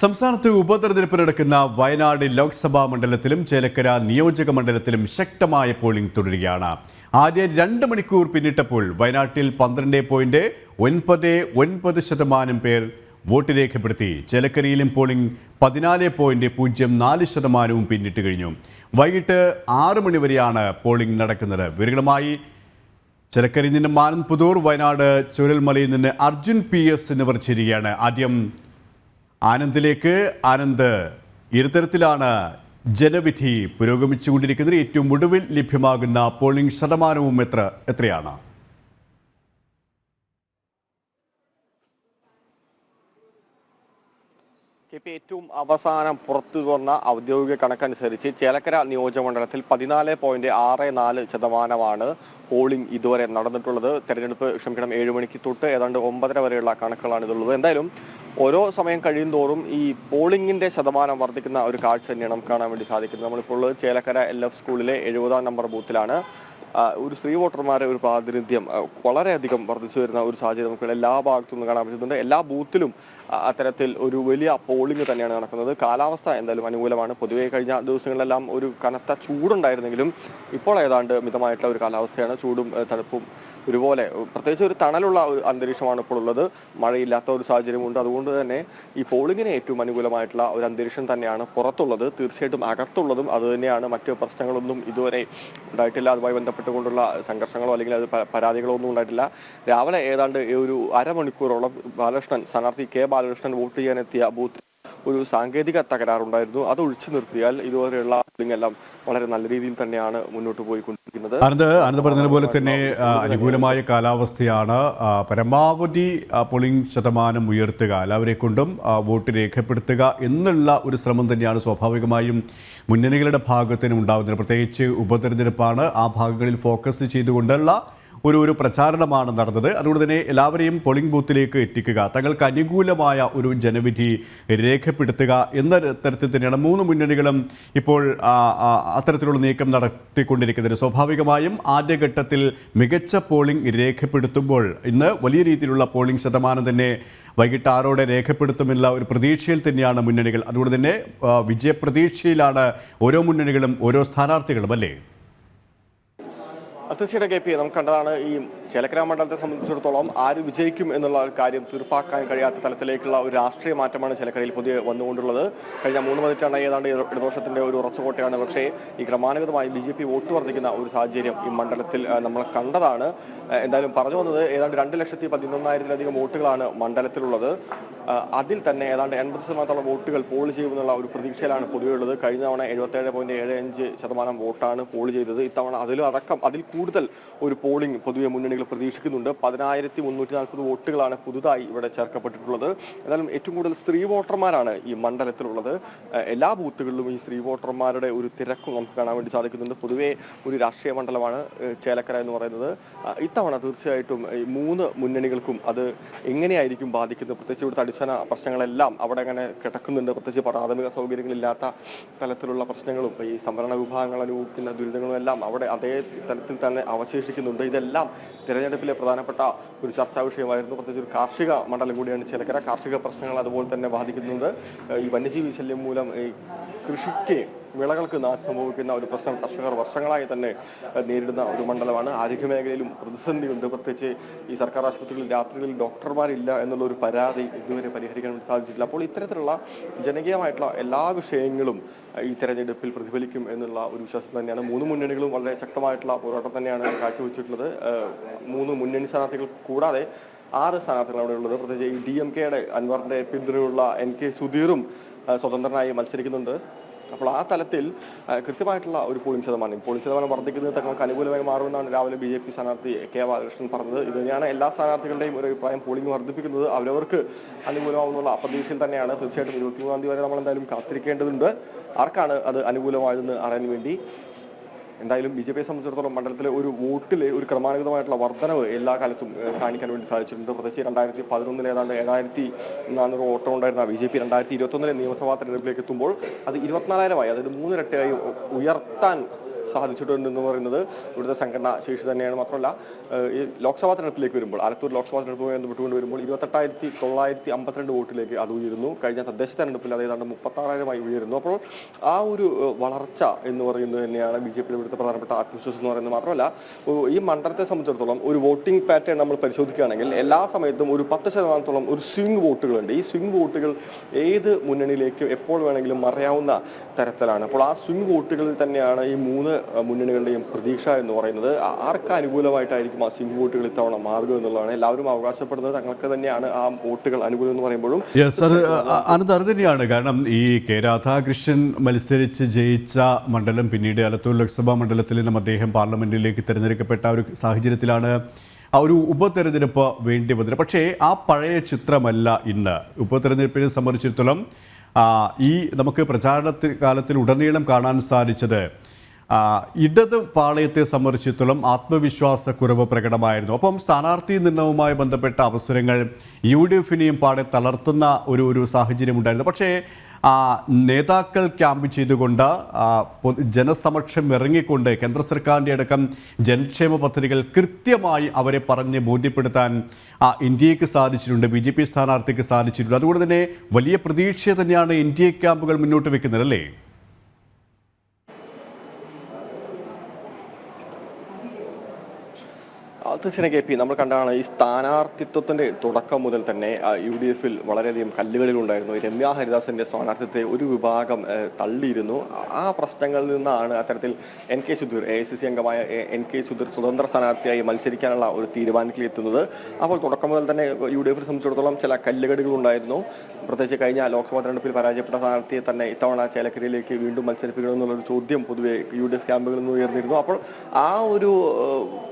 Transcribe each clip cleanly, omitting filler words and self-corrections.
സംസ്ഥാനത്ത് ഉപതെരഞ്ഞെടുപ്പ് നടക്കുന്ന വയനാട് ലോക്സഭാ മണ്ഡലത്തിലും ചേലക്കര നിയോജക മണ്ഡലത്തിലും ശക്തമായ പോളിംഗ് തുടരുകയാണ്. ആദ്യ 2 മണിക്കൂർ പിന്നിട്ടപ്പോൾ വയനാട്ടിൽ 12.99% പേർ വോട്ട് രേഖപ്പെടുത്തി. ചേലക്കരയിലും പോളിംഗ് 14.04% പിന്നിട്ട് കഴിഞ്ഞു. വൈകിട്ട് 6 മണി വരെയാണ് പോളിംഗ് നടക്കുന്നത്. വിവരങ്ങളുമായി ചേലക്കരയിൽ നിന്ന് ആനന്ദ് പുതൂർ, വയനാട് ചൂരൽമലയിൽ നിന്ന് അർജുൻ PS എന്നിവർ ചേരുകയാണ്. ആദ്യം ആനന്ദിലേക്ക്. ആനന്ദ്, ഇരുതരത്തിലാണ് ജനവിധി പുരോഗമിച്ചുകൊണ്ടിരിക്കുന്നത്. ഏറ്റവും ഒടുവിൽ ലഭ്യമാകുന്ന പോളിംഗ് ശതമാനവും എത്രയാണ്? ഏറ്റവും അവസാനം പുറത്തു വന്ന ഔദ്യോഗിക കണക്കനുസരിച്ച് ചേലക്കര നിയോജകമണ്ഡലത്തിൽ 14.64% പോളിംഗ് ഇതുവരെ നടന്നിട്ടുള്ളത്. തെരഞ്ഞെടുപ്പ് 7 മണിക്ക് തൊട്ട് ഏതാണ്ട് 9:30 വരെയുള്ള കണക്കുകളാണ് ഇതുള്ളത്. എന്തായാലും ഓരോ സമയം കഴിയും തോറും ഈ പോളിംഗിന്റെ ശതമാനം വർദ്ധിക്കുന്ന ഒരു കാഴ്ച തന്നെയാണ് നമുക്ക് കാണാൻ വേണ്ടി സാധിക്കുന്നത്. നമ്മളിപ്പോൾ ചേലക്കര LF സ്കൂളിലെ 70-ാം നമ്പർ ബൂത്തിലാണ്. ഒരു സ്ത്രീ വോട്ടർമാരെ ഒരു പ്രാതിനിധ്യം വളരെയധികം വർദ്ധിച്ചു വരുന്ന ഒരു സാഹചര്യം നമുക്ക് എല്ലാ ഭാഗത്തു നിന്ന് കാണാൻ പറ്റുന്നുണ്ട്. എല്ലാ ബൂത്തിലും അത്തരത്തിൽ ഒരു വലിയ പോളിംഗ് തന്നെയാണ് നടക്കുന്നത്. കാലാവസ്ഥ എന്തായാലും അനുകൂലമാണ്. പൊതുവെ കഴിഞ്ഞ ദിവസങ്ങളിലെല്ലാം ഒരു കനത്ത ചൂടുണ്ടായിരുന്നെങ്കിലും ഇപ്പോൾ ഏതാണ്ട് മിതമായിട്ടുള്ള ഒരു കാലാവസ്ഥയാണ്. ചൂടും തണുപ്പും ഒരുപോലെ, പ്രത്യേകിച്ച് ഒരു തണലുള്ള ഒരു അന്തരീക്ഷമാണ് ഇപ്പോൾ ഉള്ളത്. മഴയില്ലാത്ത ഒരു സാഹചര്യമുണ്ട്. അതുകൊണ്ട് തന്നെ ഈ പോളിംഗിന് ഏറ്റവും അനുകൂലമായിട്ടുള്ള ഒരു അന്തരീക്ഷം തന്നെയാണ് പുറത്തുള്ളത്. തീർച്ചയായിട്ടും അകത്തുള്ളതും അത് തന്നെയാണ്. മറ്റു പ്രശ്നങ്ങളൊന്നും ഇതുവരെ ഉണ്ടായിട്ടില്ല. അതുമായി ബന്ധപ്പെട്ടുകൊണ്ടുള്ള സംഘർഷങ്ങളോ അല്ലെങ്കിൽ അത് പരാതികളോ ഒന്നും ഉണ്ടായിട്ടില്ല. രാവിലെ ഏതാണ്ട് ഒരു അരമണിക്കൂറോളം സ്ഥാനാർത്ഥി കെ ബാലകൃഷ്ണൻ വോട്ട് ചെയ്യാനെത്തിയ ബൂത്ത് ഒരു സാങ്കേതിക തകരാറുണ്ടായിരുന്നു. അത് ഒഴിച്ചു നിർത്തിയാൽ ഇതുവരെയുള്ള പോളിംഗ് എല്ലാം വളരെ നല്ല രീതിയിൽ തന്നെയാണ് മുന്നോട്ട് പോയിക്കൊണ്ടിരിക്കുന്നത്. ആനന്ദ് പറഞ്ഞതുപോലെ തന്നെ അനുകൂലമായ കാലാവസ്ഥയാണ്. പരമാവധി പോളിംഗ് ശതമാനം ഉയർത്തുക, എല്ലാവരെ കൊണ്ടും വോട്ട് രേഖപ്പെടുത്തുക എന്നുള്ള ഒരു ശ്രമം തന്നെയാണ് സ്വാഭാവികമായും മുന്നണികളുടെ ഭാഗത്തിനും ഉണ്ടാകുന്നത്. പ്രത്യേകിച്ച് ഉപതെരഞ്ഞെടുപ്പാണ്. ആ ഭാഗങ്ങളിൽ ഫോക്കസ് ചെയ്തുകൊണ്ടുള്ള ഒരു പ്രചാരണമാണ് നടന്നത്. അതുകൊണ്ട് തന്നെ എല്ലാവരെയും പോളിംഗ് ബൂത്തിലേക്ക് എത്തിക്കുക, തങ്ങൾക്ക് അനുകൂലമായ ഒരു ജനവിധി രേഖപ്പെടുത്തുക എന്ന തരത്തിൽ തന്നെയാണ് 3 മുന്നണികളും ഇപ്പോൾ അത്തരത്തിലുള്ള നീക്കം നടത്തിക്കൊണ്ടിരിക്കുന്നത്. സ്വാഭാവികമായും ആദ്യഘട്ടത്തിൽ മികച്ച പോളിംഗ് രേഖപ്പെടുത്തുമ്പോൾ ഇന്ന് വലിയ രീതിയിലുള്ള പോളിംഗ് ശതമാനം തന്നെ വൈകിട്ട് 6 രേഖപ്പെടുത്തുമെന്നുള്ള ഒരു പ്രതീക്ഷയിൽ തന്നെയാണ് മുന്നണികൾ. അതുകൊണ്ട് തന്നെ വിജയപ്രതീക്ഷയിലാണ് ഓരോ മുന്നണികളും ഓരോ സ്ഥാനാർത്ഥികളും, അല്ലേ? തീർച്ചയായിട്ടും KP, നമുക്ക് കണ്ടതാണ് ഈ ചേലക്കര മണ്ഡലത്തെ സംബന്ധിച്ചിടത്തോളം ആര് വിജയിക്കും എന്നുള്ള കാര്യം തീർപ്പാക്കാൻ കഴിയാത്ത തലത്തിലേക്കുള്ള ഒരു രാഷ്ട്രീയ മാറ്റമാണ് ചേലക്കരയിൽ പുതിയ വന്നുകൊണ്ടുള്ളത്. കഴിഞ്ഞ 3 പതിറ്റാണ്ടായി ഏതാണ്ട് ഇടതുപക്ഷത്തിന്റെ ഒരു ഉറച്ചുകോട്ടയാണ്. പക്ഷേ ഈ ക്രമാനുഗതമായി BJP വോട്ട് വർദ്ധിക്കുന്ന ഒരു സാഹചര്യം ഈ മണ്ഡലത്തിൽ നമ്മൾ കണ്ടതാണ്. എന്തായാലും പറഞ്ഞു വന്നത് ഏതാണ്ട് 2,11,000-ലധികം വോട്ടുകളാണ് മണ്ഡലത്തിലുള്ളത്. അതിൽ തന്നെ ഏതാണ്ട് 80% വോട്ടുകൾ പോൾ ചെയ്യുമെന്നുള്ള ഒരു പ്രതീക്ഷയിലാണ് പൊതുവെ ഉള്ളത്. കഴിഞ്ഞ തവണ 77.75% വോട്ടാണ് പോൾ ചെയ്തത്. ഇത്തവണ അതിൽ കൂടുതൽ ഒരു പോളിംഗ് പൊതുവെ മുന്നണികൾ പ്രതീക്ഷിക്കുന്നുണ്ട്. 10,340 വോട്ടുകളാണ് പുതുതായി ഇവിടെ ചേർക്കപ്പെട്ടിട്ടുള്ളത്. എന്നാലും ഏറ്റവും കൂടുതൽ സ്ത്രീ വോട്ടർമാരാണ് ഈ മണ്ഡലത്തിലുള്ളത്. എല്ലാ ബൂത്തുകളിലും ഈ സ്ത്രീ വോട്ടർമാരുടെ ഒരു തിരക്കും നമുക്ക് കാണാൻ വേണ്ടി സാധിക്കുന്നുണ്ട്. പൊതുവെ ഒരു രാഷ്ട്രീയ മണ്ഡലമാണ് ചേലക്കര എന്ന് പറയുന്നത്. ഇത്തവണ തീർച്ചയായിട്ടും ഈ 3 മുന്നണികൾക്കും അത് എങ്ങനെയായിരിക്കും ബാധിക്കുന്നത്? പ്രത്യേകിച്ച് ഇവിടുത്തെ അടിസ്ഥാന പ്രശ്നങ്ങളെല്ലാം അവിടെ അങ്ങനെ കിടക്കുന്നുണ്ട്. പ്രത്യേകിച്ച് പ്രാഥമിക സൗകര്യങ്ങളില്ലാത്ത തലത്തിലുള്ള പ്രശ്നങ്ങളും ഈ സംവരണ വിഭാഗങ്ങൾ അനുഭവിക്കുന്ന ദുരിതങ്ങളും എല്ലാം അവിടെ അതേ തലത്തിൽ തന്നെ അവശേഷിക്കുന്നുണ്ട്. ഇതെല്ലാം തിരഞ്ഞെടുപ്പിലെ പ്രധാനപ്പെട്ട ഒരു ചർച്ചാ വിഷയമായിരുന്നു. പ്രത്യേകിച്ച് ഒരു കാർഷിക മണ്ഡലം കൂടിയാണ് ചേലക്കര. കാർഷിക പ്രശ്നങ്ങൾ അതുപോലെ തന്നെ ബാധിക്കുന്നുണ്ട്. ഈ വന്യജീവി ശല്യം മൂലം ഈ കൃഷിക്ക് വിളകൾക്ക് നാശം സംഭവിക്കുന്ന ഒരു പ്രശ്നം കർഷകർ വർഷങ്ങളായി തന്നെ നേരിടുന്ന ഒരു മണ്ഡലമാണ്. ആരോഗ്യ മേഖലയിലും പ്രതിസന്ധിയുണ്ട്. പ്രത്യേകിച്ച് ഈ സർക്കാർ ആശുപത്രികളിൽ രാത്രികളിൽ ഡോക്ടർമാരില്ല എന്നുള്ള ഒരു പരാതി ഇതുവരെ പരിഹരിക്കാൻ സാധിച്ചിട്ടില്ല. അപ്പോൾ ഇത്തരത്തിലുള്ള ജനകീയമായിട്ടുള്ള എല്ലാ വിഷയങ്ങളും ഈ തെരഞ്ഞെടുപ്പിൽ പ്രതിഫലിക്കും എന്നുള്ള ഒരു വിശ്വാസം തന്നെയാണ്. 3 മുന്നണികളും വളരെ ശക്തമായിട്ടുള്ള പോരാട്ടം തന്നെയാണ് കാഴ്ചവെച്ചിട്ടുള്ളത്. 3 മുന്നണി സ്ഥാനാർത്ഥികൾ കൂടാതെ 6 സ്ഥാനാർത്ഥികൾ അവിടെ ഉള്ളത്. പ്രത്യേകിച്ച് ഈ DMKയുടെ അൻവറിന്റെ പിന്തുണയുള്ള NK സുധീറും സ്വതന്ത്രനായി മത്സരിക്കുന്നുണ്ട്. അപ്പോൾ ആ തലത്തിൽ കൃത്യമായിട്ടുള്ള ഒരു പോളിംഗ് ശതമാനം വർദ്ധിക്കുന്നത് തങ്ങൾക്ക് അനുകൂലമായി മാറുമെന്നാണ് രാവിലെ BJP സ്ഥാനാർത്ഥി കെ ബാലകൃഷ്ണൻ പറഞ്ഞത്. ഇത് തന്നെയാണ് എല്ലാ സ്ഥാനാർത്ഥികളുടെയും ഒരു അഭിപ്രായം. പോളിംഗ് വർദ്ധിപ്പിക്കുന്നത് അവരവർക്ക് അനുകൂലമാവുന്നുള്ള പ്രതീക്ഷയിൽ തന്നെയാണ്. തീർച്ചയായിട്ടും 23-ാം തീയതി വരെ നമ്മൾ എന്തായാലും കാത്തിരിക്കേണ്ടതുണ്ട് ആർക്കാണ് അത് അനുകൂലമായതെന്ന് അറിയാൻ വേണ്ടി. എന്തായാലും BJP സംബന്ധിച്ചിടത്തോളം മണ്ഡലത്തിലെ ഒരു വോട്ടിലെ ഒരു ക്രമാനുഗതമായിട്ടുള്ള വർധനവ് എല്ലാ കാലത്തും കാണിക്കാൻ വേണ്ടി സാധിച്ചിട്ടുണ്ട്. പ്രത്യേകിച്ച് 2011 ഏതാണ്ട് 7,400 വോട്ടം ഉണ്ടായിരുന്ന BJP 2021 നിയമസഭാ തെരഞ്ഞെടുപ്പിലേക്ക് എത്തുമ്പോൾ അത് 24,000-ആയി, അതായത് 3 ഇരട്ടിയായി ഉയർത്താൻ സാധിച്ചിട്ടുണ്ടെന്ന് പറയുന്നത് ഇവിടുത്തെ സംഘടനാ ശേഷി തന്നെയാണ്. മാത്രമല്ല ഈ ലോക്സഭാ തെരഞ്ഞെടുപ്പിലേക്ക് വരുമ്പോൾ, ആലത്തൂർ ലോക്സഭാ തെരഞ്ഞെടുപ്പുമായി ബന്ധപ്പെട്ടുകൊണ്ട് വരുമ്പോൾ 28,952 വോട്ടിലേക്ക് അത് ഉയരുന്നു. കഴിഞ്ഞ തദ്ദേശ തെരഞ്ഞെടുപ്പിൽ അത് ഏതാണ്ട് 36,000 ഉയരുന്നു. അപ്പോൾ ആ ഒരു വളർച്ച എന്ന് പറയുന്നത് തന്നെയാണ് ബി ജെ പിയുടെ ഇവിടുത്തെ പ്രധാനപ്പെട്ട ആത്മവിശ്വാസം എന്ന് പറയുന്നത്. മാത്രമല്ല ഈ മണ്ഡലത്തെ സംബന്ധിച്ചിടത്തോളം ഒരു വോട്ടിംഗ് പാറ്റേൺ നമ്മൾ പരിശോധിക്കുകയാണെങ്കിൽ എല്ലാ സമയത്തും ഒരു 10% ഒരു സ്വിംഗ് വോട്ടുകളുണ്ട്. ഈ സ്വിംഗ് വോട്ടുകൾ ഏത് മുന്നണിയിലേക്ക് എപ്പോൾ വേണമെങ്കിലും മറയാവുന്ന തരത്തിലാണ്. അപ്പോൾ ആ സ്വിംഗ് വോട്ടുകളിൽ തന്നെയാണ് ഈ മൂന്ന് മുന്നണികളുടെയും പ്രതീക്ഷ എന്ന് പറയുന്നത്. ആർക്ക് അനുകൂലമായിട്ടായിരിക്കും ആ സ്വിംഗ് വോട്ടുകൾ ഇത്തവണ മാറുക എന്നുള്ളതാണ് എല്ലാവരും അവകാശപ്പെടുന്നത്. തങ്ങൾക്ക് തന്നെയാണ് ആ വോട്ടുകൾ അനുകൂലം എന്ന് പറയുമ്പോഴും അത് തന്നെയാണ്. കാരണം ഈ കെ രാധാകൃഷ്ണൻ മത്സരിച്ച് ജയിച്ച മണ്ഡലം പിന്നീട് ആലത്തൂർ ലോക്സഭാ മണ്ഡലത്തിൽ നിന്നും അദ്ദേഹം പാർലമെന്റിലേക്ക് തിരഞ്ഞെടുക്കപ്പെട്ട ഒരു സാഹചര്യത്തിലാണ് ആ ഒരു ഉപതെരഞ്ഞെടുപ്പ് വേണ്ടി വന്നത്. പക്ഷേ ആ പഴയ ചിത്രമല്ല ഇന്ന്. ഉപതെരഞ്ഞെടുപ്പിനെ സംബന്ധിച്ചിടത്തോളം ഈ നമുക്ക് പ്രചാരണ കാലത്തിൽ ഉടനീളം കാണാൻ സാധിച്ചത് ഇടത് പാളയത്തെ സംബന്ധിച്ചിടത്തോളം ആത്മവിശ്വാസക്കുറവ് പ്രകടമായിരുന്നു. അപ്പം സ്ഥാനാർത്ഥി നിർണയവുമായി ബന്ധപ്പെട്ട അവസരങ്ങൾ UDF-നെയും പാടെ തളർത്തുന്ന ഒരു സാഹചര്യം ഉണ്ടായിരുന്നു. പക്ഷേ നേതാക്കൾ ക്യാമ്പ് ചെയ്തുകൊണ്ട് ജനസമക്ഷം ഇറങ്ങിക്കൊണ്ട് കേന്ദ്ര സർക്കാരിൻ്റെ അടക്കം ജനക്ഷേമ പദ്ധതികൾ കൃത്യമായി അവരെ പറഞ്ഞ് ബോധ്യപ്പെടുത്താൻ ഇന്ത്യക്ക് സാധിച്ചിട്ടുണ്ട്, BJP സ്ഥാനാർത്ഥിക്ക് സാധിച്ചിട്ടുണ്ട്. അതുകൊണ്ട് തന്നെ വലിയ പ്രതീക്ഷ തന്നെയാണ് ഇന്ത്യ ക്യാമ്പുകൾ മുന്നോട്ട് വെക്കുന്നത്, അല്ലേ? തീർച്ചയായും KP, നമ്മൾ കണ്ടാണ് ഈ സ്ഥാനാർത്ഥിത്വത്തിന്റെ തുടക്കം മുതൽ തന്നെ UDF-ൽ വളരെയധികം കല്ലുകളിലുണ്ടായിരുന്നു. രമ്യ ഹരിദാസിന്റെ സ്ഥാനാർത്ഥിത്വത്തെ ഒരു വിഭാഗം തള്ളിയിരുന്നു. ആ പ്രശ്നങ്ങളിൽ നിന്നാണ് അത്തരത്തിൽ NK സുധീർ, AICC അംഗമായ NK സുധീർ സ്വതന്ത്ര സ്ഥാനാർത്ഥിയായി മത്സരിക്കാനുള്ള ഒരു തീരുമാനത്തിലെത്തുന്നത്. അപ്പോൾ തുടക്കം മുതൽ തന്നെ UDF-നെ സംബന്ധിച്ചിടത്തോളം ചില കല്ലുകടികളുണ്ടായിരുന്നു. പ്രത്യേകിച്ച് കഴിഞ്ഞ ലോക്സഭാ തെരഞ്ഞെടുപ്പിൽ പരാജയപ്പെട്ട സ്ഥാനാർത്ഥിയെ തന്നെ ഇത്തവണ ചേലക്കരയിലേക്ക് വീണ്ടും മത്സരിപ്പിക്കണമെന്നുള്ളൊരു ചോദ്യം പൊതുവെ UDF ക്യാമ്പുകളിൽ നിന്ന് ഉയർന്നിരുന്നു. അപ്പോൾ ആ ഒരു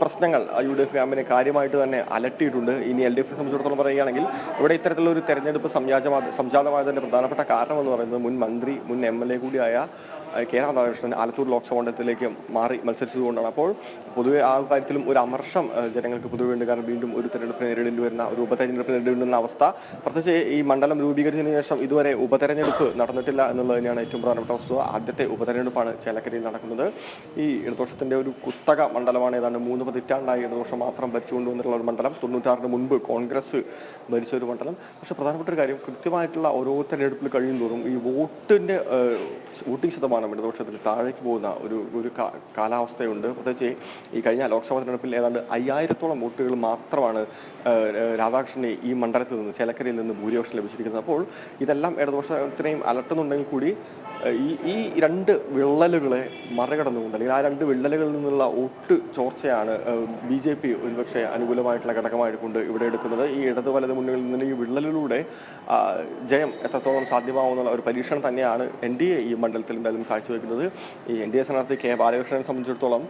പ്രശ്നങ്ങൾ UDF ക്യാമ്പിനെ കാര്യമായിട്ട് തന്നെ അലട്ടിയിട്ടുണ്ട്. ഇനി LDF-നെ സംബന്ധിച്ചിടത്തോളം പറയുകയാണെങ്കിൽ ഇവിടെ ഇത്തരത്തിലുള്ള ഒരു തെരഞ്ഞെടുപ്പ് സംജാതമായതിന്റെ പ്രധാനപ്പെട്ട കാരണം എന്ന് പറയുന്നത് മുൻ മന്ത്രി, മുൻ MLA കൂടിയായ കെ രാധാകൃഷ്ണൻ ആലത്തൂർ ലോക്സഭാ മണ്ഡലത്തിലേക്ക് മാറി മത്സരിച്ചതുകൊണ്ടാണ്. അപ്പോൾ പൊതുവെ ആ കാര്യത്തിലും ഒരു അമർഷം ജനങ്ങൾക്ക് പൊതുവെ ഉണ്ട്. കാരണം വീണ്ടും ഒരു തെരഞ്ഞെടുപ്പ് നേരിടേണ്ടി വരുന്ന, ഒരു ഉപതെരഞ്ഞെടുപ്പ് നേരിടേണ്ടി വരുന്ന അവസ്ഥ. പ്രത്യേകിച്ച് ഈ മണ്ഡലം രൂപീകരിച്ചതിന് ശേഷം ഇതുവരെ ഉപതെരഞ്ഞെടുപ്പ് നടന്നിട്ടില്ല എന്നുള്ളത് തന്നെയാണ് ഏറ്റവും പ്രധാനപ്പെട്ട വസ്തുത. ആദ്യത്തെ ഉപതെരഞ്ഞെടുപ്പാണ് ചേലക്കരയിൽ നടക്കുന്നത്. ഈ ഇടതുപക്ഷത്തിന്റെ ഒരു കുത്തക മണ്ഡലമാണ്. ഏതാണ്ട് 3 പതിറ്റാണ്ടായി ഇടതുപക്ഷം മാത്രം ഭരിച്ചുകൊണ്ടുവന്നിട്ടുള്ള ഒരു മണ്ഡലം. 96-ന് മുൻപ് കോൺഗ്രസ് ഭരിച്ച ഒരു മണ്ഡലം. പക്ഷെ പ്രധാനപ്പെട്ട ഒരു കാര്യം, കൃത്യമായിട്ടുള്ള ഓരോ തെരഞ്ഞെടുപ്പിൽ കഴിയും തോറും ഈ വോട്ടിംഗ് ശതമാനം ഇടതുപക്ഷത്തിൽ താഴേക്ക് പോകുന്ന ഒരു കാലാവസ്ഥയുണ്ട്. പ്രത്യേകിച്ച് ഈ കഴിഞ്ഞ ലോക്സഭാ തെരഞ്ഞെടുപ്പിൽ ഏതാണ്ട് 5000-ഓളം വോട്ടുകൾ മാത്രമാണ് രാധാകൃഷ്ണനെ ഈ മണ്ഡലത്തിൽ നിന്ന്, ചേലക്കരയിൽ നിന്ന് ഭൂരിപക്ഷം ലഭിച്ചിരിക്കുന്നത്. അപ്പോൾ ഇതെല്ലാം ഇടതുപക്ഷത്തിനെയും അലട്ടുന്നുണ്ടെങ്കിൽ കൂടി ഈ രണ്ട് വിള്ളലുകളെ മറികടന്നുകൊണ്ട്, അല്ലെങ്കിൽ ആ രണ്ട് വിള്ളലുകളിൽ നിന്നുള്ള വോട്ട് ചോർച്ചയാണ് BJP ഒരുപക്ഷെ അനുകൂലമായിട്ടുള്ള ഘടകമായിട്ട് കൊണ്ട് ഇവിടെ എടുക്കുന്നത്. ഈ ഇടത് വലത് മുന്നണികളിൽ നിന്ന് ഈ വിള്ളലിലൂടെ ജയം എത്രത്തോളം സാധ്യമാവുന്നുള്ള ഒരു പരീക്ഷണം തന്നെയാണ് NDA ഈ മണ്ഡലത്തിൽ എന്തായാലും കാഴ്ചവെക്കുന്നത്. ഈ NDA സ്ഥാനാർത്ഥി K ബാലകൃഷ്ണനെ സംബന്ധിച്ചിടത്തോളം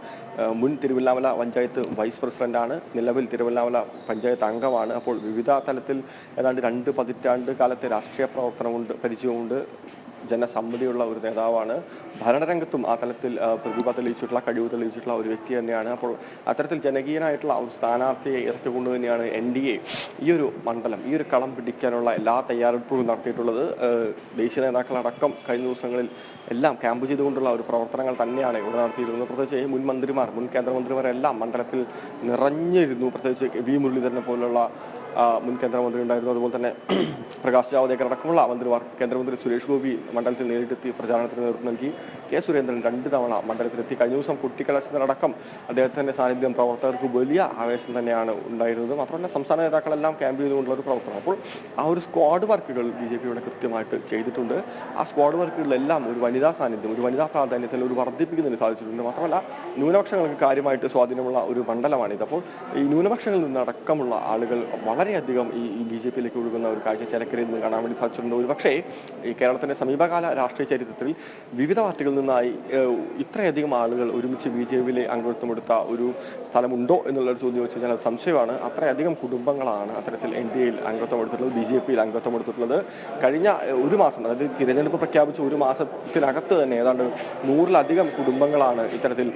മുൻ തിരുവല്ലാമല പഞ്ചായത്ത് വൈസ് പ്രസിഡന്റാണ്, നിലവിൽ തിരുവല്ലാമല പഞ്ചായത്ത് അംഗമാണ്. അപ്പോൾ വിവിധ തലത്തിൽ ഏതാണ്ട് 2 പതിറ്റാണ്ട് കാലത്തെ രാഷ്ട്രീയ പ്രവർത്തനമുണ്ട്, പരിചയമുണ്ട്, ജനസമ്മതിയുള്ള ഒരു നേതാവാണ്. ഭരണരംഗത്തും ആ തലത്തിൽ പ്രതിഭ തെളിയിച്ചിട്ടുള്ള, കഴിവ് തെളിയിച്ചിട്ടുള്ള ഒരു വ്യക്തി തന്നെയാണ്. അപ്പോൾ അത്തരത്തിൽ ജനകീയനായിട്ടുള്ള ഒരു സ്ഥാനാർത്ഥിയെ ഇറക്കിക്കൊണ്ട് തന്നെയാണ് NDA ഈ ഒരു മണ്ഡലം, ഈ ഒരു കളം പിടിക്കാനുള്ള എല്ലാ തയ്യാറെടുപ്പുകളും നടത്തിയിട്ടുള്ളത്. ദേശീയ നേതാക്കളടക്കം കഴിഞ്ഞ ദിവസങ്ങളിൽ എല്ലാം ക്യാമ്പ് ചെയ്തുകൊണ്ടുള്ള ഒരു പ്രവർത്തനങ്ങൾ തന്നെയാണ് ഇവിടെ നടത്തിയിരുന്നത്. പ്രത്യേകിച്ച് മുൻ മന്ത്രിമാർ, മുൻ കേന്ദ്രമന്ത്രിമാരെല്ലാം മണ്ഡലത്തിൽ നിറഞ്ഞിരുന്നു. പ്രത്യേകിച്ച് V മുരളീധരനെ പോലുള്ള മുൻ കേന്ദ്രമന്ത്രി ഉണ്ടായിരുന്നു. അതുപോലെ തന്നെ പ്രകാശ് ജാവദേക്കർ അടക്കമുള്ള മന്ത്രിമാർ, കേന്ദ്രമന്ത്രി സുരേഷ് ഗോപി മണ്ഡലത്തിൽ നേരിട്ടെത്തി പ്രചാരണത്തിന് നേതൃത്വം നൽകി. K സുരേന്ദ്രൻ 2 തവണ മണ്ഡലത്തിലെത്തി. കഴിഞ്ഞ ദിവസം കുട്ടിക്കലാശത്തിനടക്കം അദ്ദേഹത്തിന്റെ സാന്നിധ്യം പ്രവർത്തകർക്ക് വലിയ ആവേശം തന്നെയാണ് ഉണ്ടായിരുന്നത്. മാത്രമല്ല സംസ്ഥാന നേതാക്കളെല്ലാം ക്യാമ്പ് ചെയ്തുകൊണ്ടുള്ള ഒരു പ്രവർത്തനം. അപ്പോൾ ആ ഒരു സ്ക്വാഡ് വർക്കുകൾ BJP ഇവിടെ കൃത്യമായിട്ട് ചെയ്തിട്ടുണ്ട്. ആ സ്ക്വാഡ് വർക്കുകളിലെല്ലാം ഒരു വനിതാ സാന്നിധ്യം, ഒരു വനിതാ പ്രാധാന്യത്തിൽ ഒരു വർദ്ധിപ്പിക്കുന്നതിന് സാധിച്ചിട്ടുണ്ട്. മാത്രമല്ല ന്യൂനപക്ഷങ്ങൾക്ക് കാര്യമായിട്ട് സ്വാധീനമുള്ള ഒരു മണ്ഡലമാണിത്. അപ്പോൾ ഈ ന്യൂനപക്ഷങ്ങളിൽ നിന്നടക്കമുള്ള ആളുകൾ വളരെയധികം ഈ BJP-യിലേക്ക് ഒഴുകുന്ന ഒരു കാഴ്ച ചേലക്കരയിൽ നിന്ന് കാണാൻ വേണ്ടി സാധിച്ചിട്ടുണ്ട്. ഒരു പക്ഷേ ഈ കേരളത്തിന്റെ സമീപകാല രാഷ്ട്രീയ ചരിത്രത്തിൽ വിവിധ പാർട്ടികളിൽ നിന്നായി ഇത്രയധികം ആളുകൾ ഒരുമിച്ച് BJP-യിലെ അംഗത്വമെടുത്ത ഒരു സ്ഥലമുണ്ടോ എന്നുള്ളൊരു ചോദ്യം ചോദിച്ചു കഴിഞ്ഞാൽ അത് സംശയമാണ്. അത്രയധികം കുടുംബങ്ങളാണ് അത്തരത്തിൽ NDA-യിൽ അംഗത്വമെടുത്തിട്ടുള്ളത്, BJP-യിൽ അംഗത്വമെടുത്തിട്ടുള്ളത്. കഴിഞ്ഞ ഒരു മാസം, അതായത് തിരഞ്ഞെടുപ്പ് പ്രഖ്യാപിച്ച ഒരു മാസത്തിനകത്ത് തന്നെ ഏതാണ്ട് 100-ലധികം കുടുംബങ്ങളാണ് ഇത്തരത്തിൽ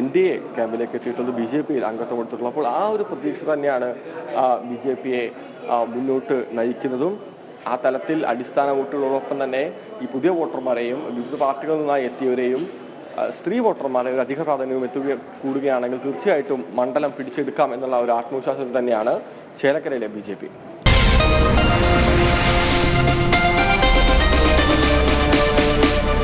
NDA ക്യാമ്പിലേക്ക് എത്തിയിട്ടുള്ളത്, BJP-യിൽ അംഗത്വമെടുത്തിട്ടുള്ളത്. അപ്പോൾ ആ ഒരു പ്രതീക്ഷ തന്നെയാണ് BJP-യെ മുന്നോട്ട് നയിക്കുന്നതും. ആ തലത്തിൽ അടിസ്ഥാന വോട്ടുകളോടൊപ്പം തന്നെ ഈ പുതിയ വോട്ടർമാരെയും വിവിധ പാർട്ടികളിൽ നിന്നായി എത്തിയവരെയും സ്ത്രീ വോട്ടർമാരെ ഒരു അധിക പ്രാധാന്യവും കൂടുകയാണെങ്കിൽ തീർച്ചയായിട്ടും മണ്ഡലം പിടിച്ചെടുക്കാം എന്നുള്ള ഒരു ആത്മവിശ്വാസത്തിൽ തന്നെയാണ് ചേലക്കരയിലെ BJP.